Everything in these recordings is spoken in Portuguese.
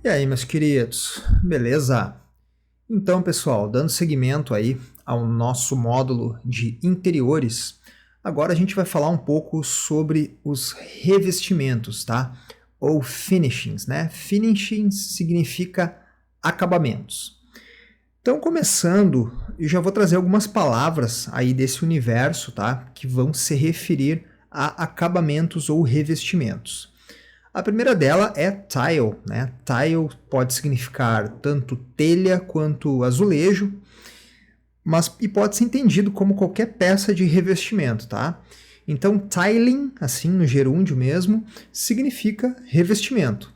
E aí, meus queridos, beleza? Então, pessoal, dando seguimento aí ao nosso módulo de interiores, agora a gente vai falar um pouco sobre os revestimentos, tá? Ou finishings, né? Finishings significa acabamentos. Então, começando, eu já vou trazer algumas palavras aí desse universo, tá? Que vão se referir a acabamentos ou revestimentos. A primeira dela é tile, né? Tile pode significar tanto telha quanto azulejo, e pode ser entendido como qualquer peça de revestimento, tá? Então, tiling, assim no gerúndio mesmo, significa revestimento.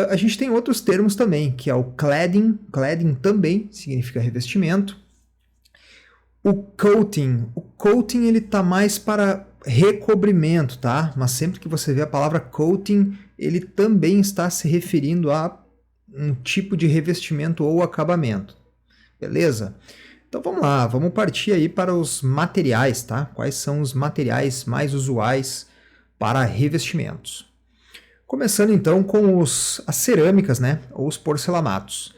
A gente tem outros termos também, que é o cladding. Cladding também significa revestimento. O coating ele tá mais para recobrimento, tá? Mas sempre que você vê a palavra coating, ele também está se referindo a um tipo de revestimento ou acabamento. Beleza? Então vamos lá, vamos partir aí para os materiais, tá? Quais são os materiais mais usuais para revestimentos? Começando então com as cerâmicas, né? Ou os porcelanatos.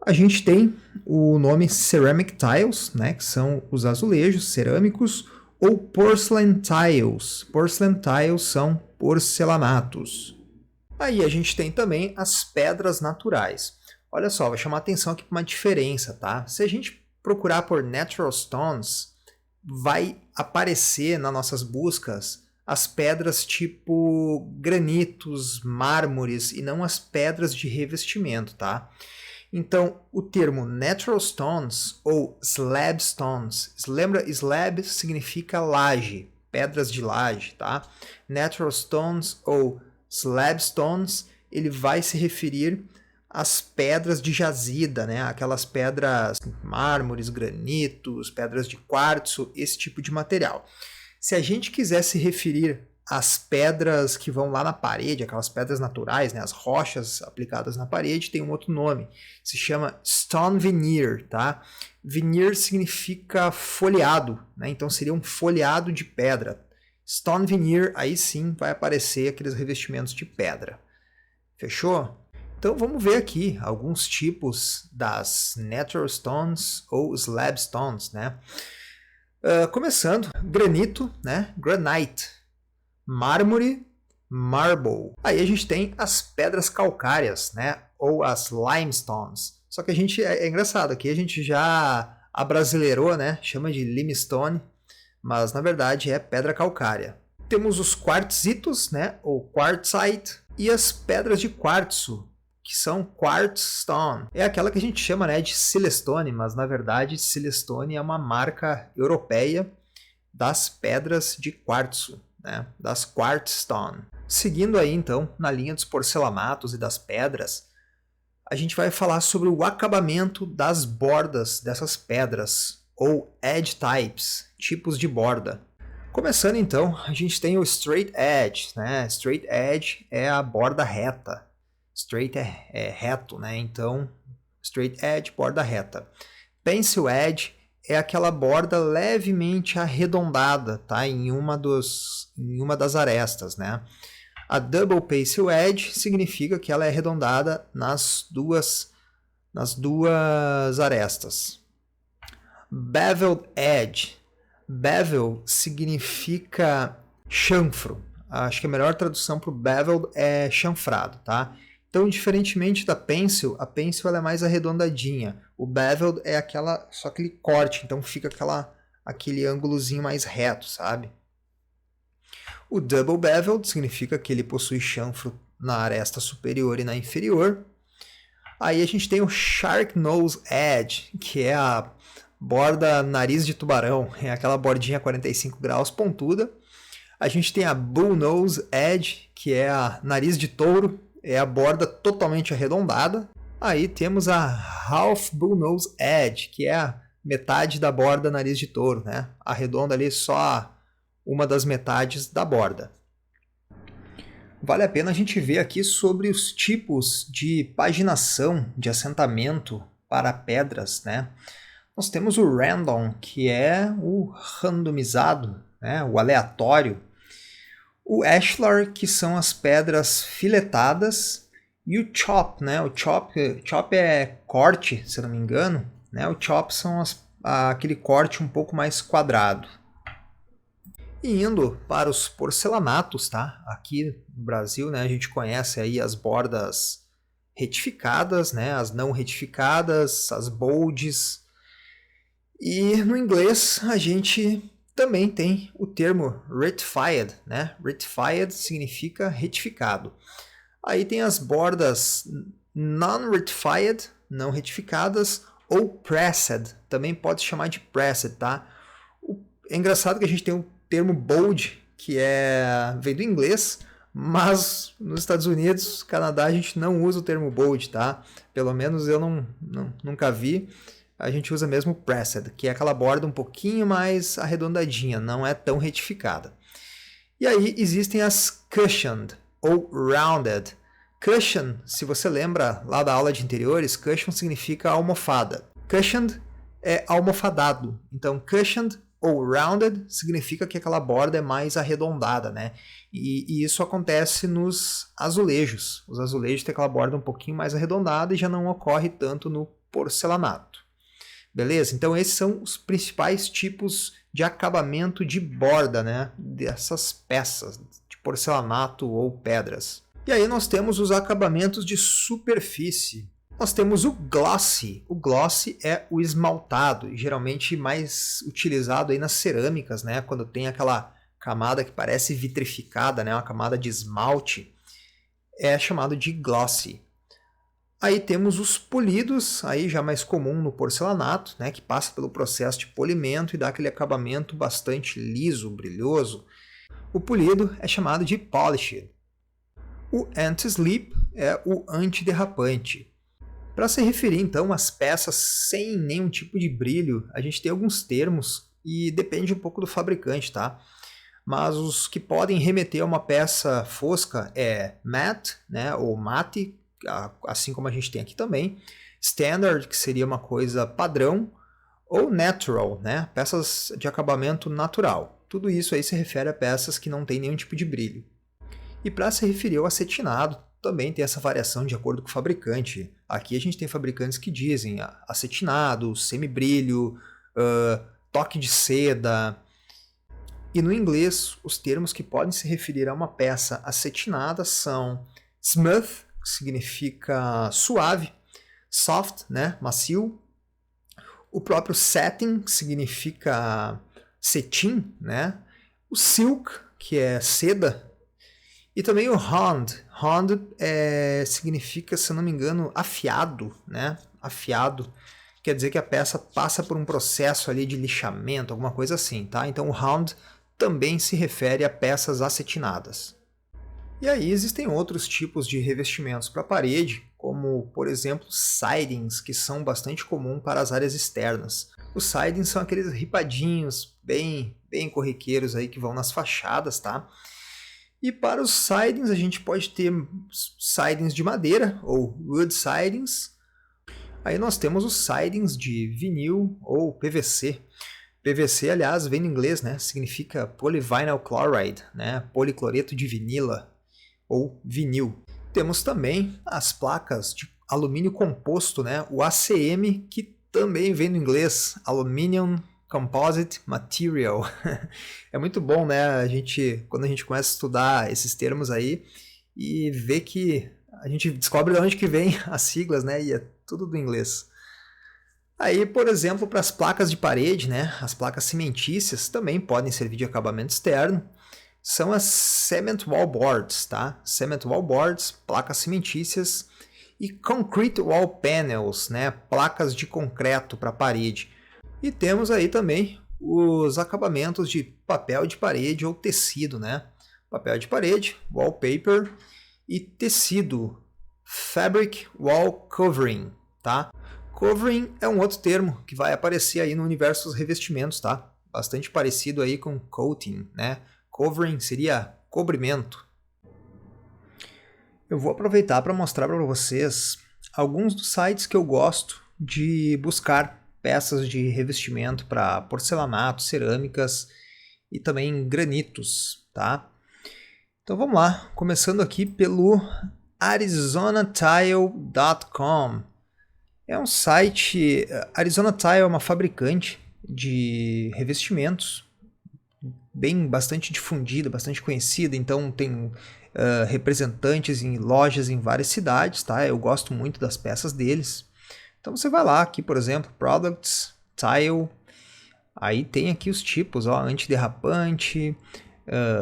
A gente tem o nome Ceramic Tiles, né, que são os azulejos cerâmicos, ou Porcelain Tiles. Porcelain Tiles são porcelanatos. Aí a gente tem também as pedras naturais. Olha só, vou chamar a atenção aqui para uma diferença, tá? Se a gente procurar por Natural Stones, vai aparecer nas nossas buscas as pedras tipo granitos, mármores e não as pedras de revestimento, tá? Então, o termo natural stones ou slab stones, lembra, slab significa laje, pedras de laje, tá? Natural stones ou slab stones, ele vai se referir às pedras de jazida, né? Aquelas pedras, mármores, granitos, pedras de quartzo, esse tipo de material. Se a gente quiser se referir as pedras que vão lá na parede, aquelas pedras naturais, né, as rochas aplicadas na parede, tem um outro nome, se chama stone veneer, tá? Veneer significa folheado, né? Então seria um folheado de pedra. Stone veneer, aí sim vai aparecer aqueles revestimentos de pedra. Fechou? Então vamos ver aqui alguns tipos das natural stones ou slab stones, né? Começando, granito, né? Granite. Mármore, marble. Aí a gente tem as pedras calcárias, né? Ou as limestones. Só que a gente é engraçado, aqui a gente já abrasileirou, né? Chama de limestone, mas na verdade é pedra calcária. Temos os quartzitos, né? Ou quartzite, e as pedras de quartzo, que são quartz stone. É aquela que a gente chama, né, de silestone, mas na verdade silestone é uma marca europeia das pedras de quartzo, né, das quartz stone. Seguindo aí então na linha dos porcelanatos e das pedras, a gente vai falar sobre o acabamento das bordas dessas pedras, ou edge types, tipos de borda. Começando então, a gente tem o straight edge, né? Straight edge é a borda reta. Straight é reto, né? Então, straight edge, borda reta. Pencil edge é aquela borda levemente arredondada, tá? Em uma das arestas, né? A double pencil edge significa que ela é arredondada nas duas arestas. Beveled edge. Bevel significa chanfro. Acho que a melhor tradução para o beveled é chanfrado, tá? Então, diferentemente da pencil, a pencil ela é mais arredondadinha. O beveled é só aquele corte, então fica aquele ângulozinho mais reto, sabe? O double beveled significa que ele possui chanfro na aresta superior e na inferior. Aí a gente tem o shark nose edge, que é a borda nariz de tubarão, é aquela bordinha 45 graus pontuda. A gente tem a bull nose edge, que é a nariz de touro, é a borda totalmente arredondada. Aí temos a half bull nose edge, que é a metade da borda nariz de touro, né? Arredonda ali só uma das metades da borda. Vale a pena a gente ver aqui sobre os tipos de paginação de assentamento para pedras, né? Nós temos o random, que é o randomizado, né? O aleatório. O ashlar, que são as pedras filetadas. E o chop, né? O chop é corte, se eu não me engano, né? O chop são aquele corte um pouco mais quadrado. E indo para os porcelanatos, tá? Aqui no Brasil, né, a gente conhece aí as bordas retificadas, né, as não retificadas, as bolds. E no inglês a gente também tem o termo retified, né? Retified significa retificado. Aí tem as bordas non-retified, não retificadas, ou pressed, também pode chamar de pressed, tá? É engraçado que a gente tem o termo bold, que vem do inglês, mas nos Estados Unidos, Canadá, a gente não usa o termo bold, tá? Pelo menos eu nunca vi. A gente usa mesmo pressed, que é aquela borda um pouquinho mais arredondadinha, não é tão retificada. E aí existem as cushioned ou rounded. Cushion, se você lembra lá da aula de interiores, cushion significa almofada. Cushioned é almofadado. Então, cushioned ou rounded significa que aquela borda é mais arredondada, né? E isso acontece nos azulejos. Os azulejos têm aquela borda um pouquinho mais arredondada e já não ocorre tanto no porcelanato. Beleza? Então esses são os principais tipos de acabamento de borda, né? Dessas peças de porcelanato ou pedras. E aí nós temos os acabamentos de superfície. Nós temos o glossy. O glossy é o esmaltado, geralmente mais utilizado aí nas cerâmicas, né? Quando tem aquela camada que parece vitrificada, né? Uma camada de esmalte, é chamado de glossy. Aí temos os polidos, aí já mais comum no porcelanato, né? Que passa pelo processo de polimento e dá aquele acabamento bastante liso, brilhoso. O polido é chamado de polished. O anti-slip é o antiderrapante. Para se referir então às peças sem nenhum tipo de brilho, a gente tem alguns termos e depende um pouco do fabricante, tá? Mas os que podem remeter a uma peça fosca é matte, né, ou mate, assim como a gente tem aqui também, standard, que seria uma coisa padrão, ou natural, né, peças de acabamento natural. Tudo isso aí se refere a peças que não têm nenhum tipo de brilho. E para se referir ao acetinado, também tem essa variação de acordo com o fabricante. Aqui a gente tem fabricantes que dizem acetinado, semibrilho, toque de seda. E no inglês, os termos que podem se referir a uma peça acetinada são smooth, que significa suave, soft, né, macio. O próprio satin, que significa cetim, né? O silk, que é seda. E também o Hond. Hond significa, se eu não me engano, afiado, né? Afiado. Quer dizer que a peça passa por um processo ali de lixamento, alguma coisa assim, tá? Então o Hond também se refere a peças acetinadas. E aí existem outros tipos de revestimentos para a parede, como, por exemplo, sidings, que são bastante comum para as áreas externas. Os sidings são aqueles ripadinhos bem corriqueiros aí que vão nas fachadas, tá? E para os sidings, a gente pode ter sidings de madeira, ou wood sidings. Aí nós temos os sidings de vinil ou PVC. PVC, aliás, vem do inglês, né? Significa polyvinyl chloride, né? Policloreto de vinila, ou vinil. Temos também as placas de alumínio composto, né? O ACM, que também vem do inglês, Aluminium Composite Material. É muito bom, né? Quando a gente começa a estudar esses termos aí e vê que a gente descobre de onde que vem as siglas, né? E é tudo do inglês. Aí, por exemplo, para as placas de parede, né? As placas cimentícias também podem servir de acabamento externo. São as cement wall boards, tá? Cement wall boards, placas cimentícias e concrete wall panels, né? Placas de concreto para a parede. E temos aí também os acabamentos de papel de parede ou tecido, né? Papel de parede, wallpaper, e tecido, fabric wall covering, tá? Covering é um outro termo que vai aparecer aí no universo dos revestimentos, tá? Bastante parecido aí com coating, né? Covering seria cobrimento. Eu vou aproveitar para mostrar para vocês alguns dos sites que eu gosto de buscar peças de revestimento para porcelanato, cerâmicas e também granitos, tá? Então vamos lá, começando aqui pelo ArizonaTile.com. É um site. Arizona Tile é uma fabricante de revestimentos bastante difundida, bastante conhecida, então tem representantes em lojas em várias cidades, tá? Eu gosto muito das peças deles. Então você vai lá, aqui por exemplo, Products, Tile, aí tem aqui os tipos, ó, antiderrapante,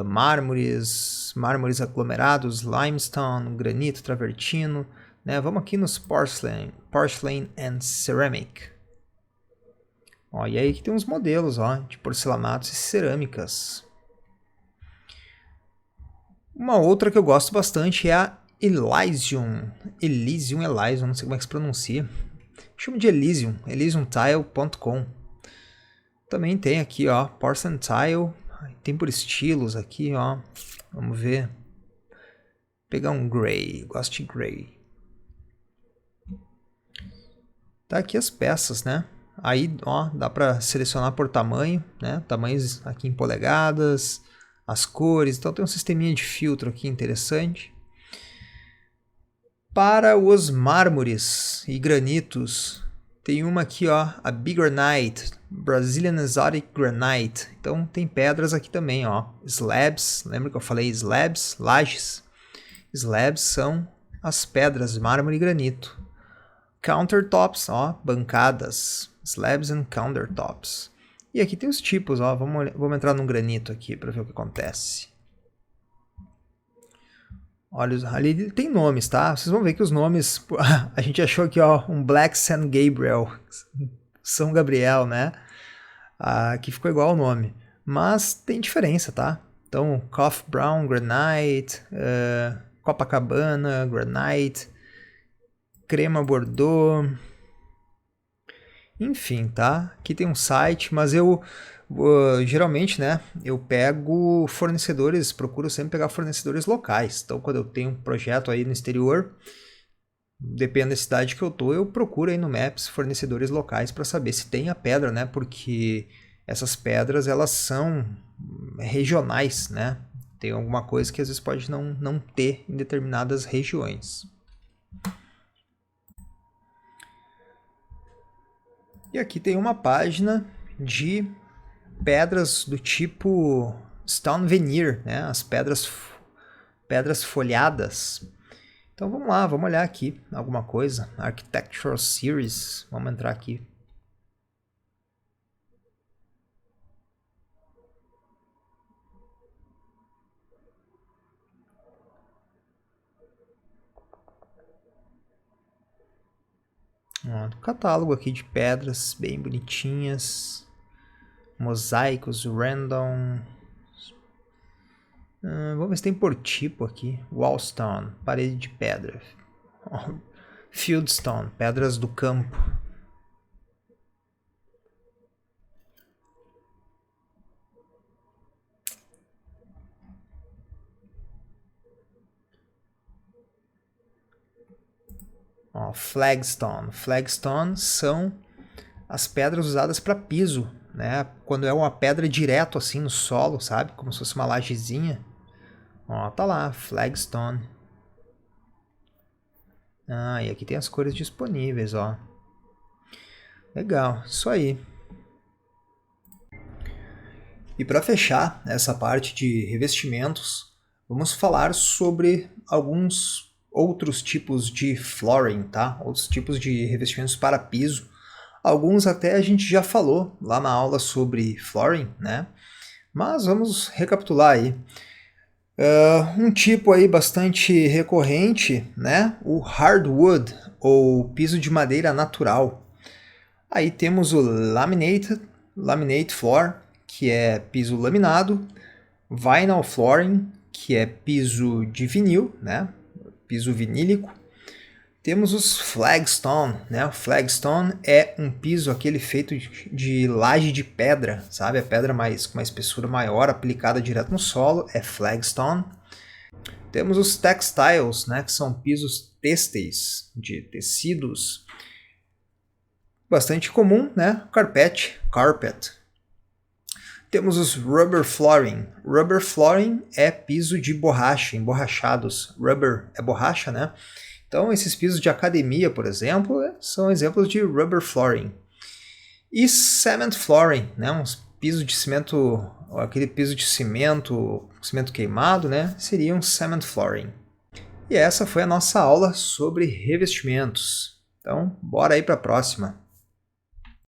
mármores aglomerados, limestone, granito, travertino, né? Vamos aqui nos porcelain and ceramic. Ó, e aí aqui tem uns modelos, ó, de porcelanatos e cerâmicas. Uma outra que eu gosto bastante é a Elysium, não sei como é que se pronuncia. Chamo de ElysiumTile.com. Também tem aqui, ó, Porcelain Tile, tem por estilos aqui, ó. Vamos ver. Pegar um Grey, gosto de Grey. Tá aqui as peças, né? Aí, ó, dá para selecionar por tamanho, né? Tamanhos aqui em polegadas, as cores. Então tem um sisteminha de filtro aqui interessante. Para os mármores e granitos, tem uma aqui, ó, a Bigranite, Brazilian Exotic Granite. Então tem pedras aqui também, ó. Slabs, lembra que eu falei slabs? Lajes. Slabs são as pedras, mármore e granito. Countertops, ó, bancadas, slabs and countertops. E aqui tem os tipos, ó, vamos entrar num granito aqui para ver o que acontece. Olha, ali tem nomes, tá? Vocês vão ver que os nomes, a gente achou aqui, ó, um Black St. Gabriel, São Gabriel, né? Aqui ficou igual o nome, mas tem diferença, tá? Então, Coffee Brown, Granite, Copacabana, Granite, Crema Bordeaux, enfim, tá? Aqui tem um site, mas eu geralmente, né, eu pego fornecedores, procuro sempre pegar fornecedores locais. Então, quando eu tenho um projeto aí no exterior, dependendo da cidade que eu tô, eu procuro aí no Maps fornecedores locais para saber se tem a pedra, né? Porque essas pedras, elas são regionais, né? Tem alguma coisa que às vezes pode não ter em determinadas regiões. E aqui tem uma página de pedras do tipo Stone Veneer, né? As pedras folhadas. Então vamos lá, vamos olhar aqui alguma coisa. Architectural Series, vamos entrar aqui. Catálogo aqui de pedras bem bonitinhas, mosaicos random. Vamos ver se tem por tipo aqui. Wallstone, parede de pedra. Fieldstone, pedras do campo. Flagstone. Flagstone são as pedras usadas para piso, né? Quando é uma pedra direto assim no solo, sabe? Como se fosse uma lajezinha. Ó, tá lá, Flagstone. E aqui tem as cores disponíveis, ó. Legal, isso aí. E para fechar essa parte de revestimentos, vamos falar sobre alguns outros tipos de flooring, tá? Outros tipos de revestimentos para piso. Alguns até a gente já falou lá na aula sobre flooring, né? Mas vamos recapitular aí. Um tipo aí bastante recorrente, né? O hardwood, ou piso de madeira natural. Aí temos o laminate floor, que é piso laminado. Vinyl flooring, que é piso de vinil, né? Piso vinílico. Temos os flagstone, né? O flagstone é um piso aquele feito de laje de pedra, sabe? A pedra com uma espessura maior aplicada direto no solo é flagstone. Temos os textiles, né? Que são pisos têxteis, de tecidos. Bastante comum, né? Carpet. Temos os rubber flooring. Rubber flooring é piso de borracha, emborrachados. Rubber é borracha, né? Então, esses pisos de academia, por exemplo, são exemplos de rubber flooring. E cement flooring, né? Uns pisos de cimento, aquele piso de cimento queimado, né? Seria um cement flooring. E essa foi a nossa aula sobre revestimentos. Então, bora aí para a próxima.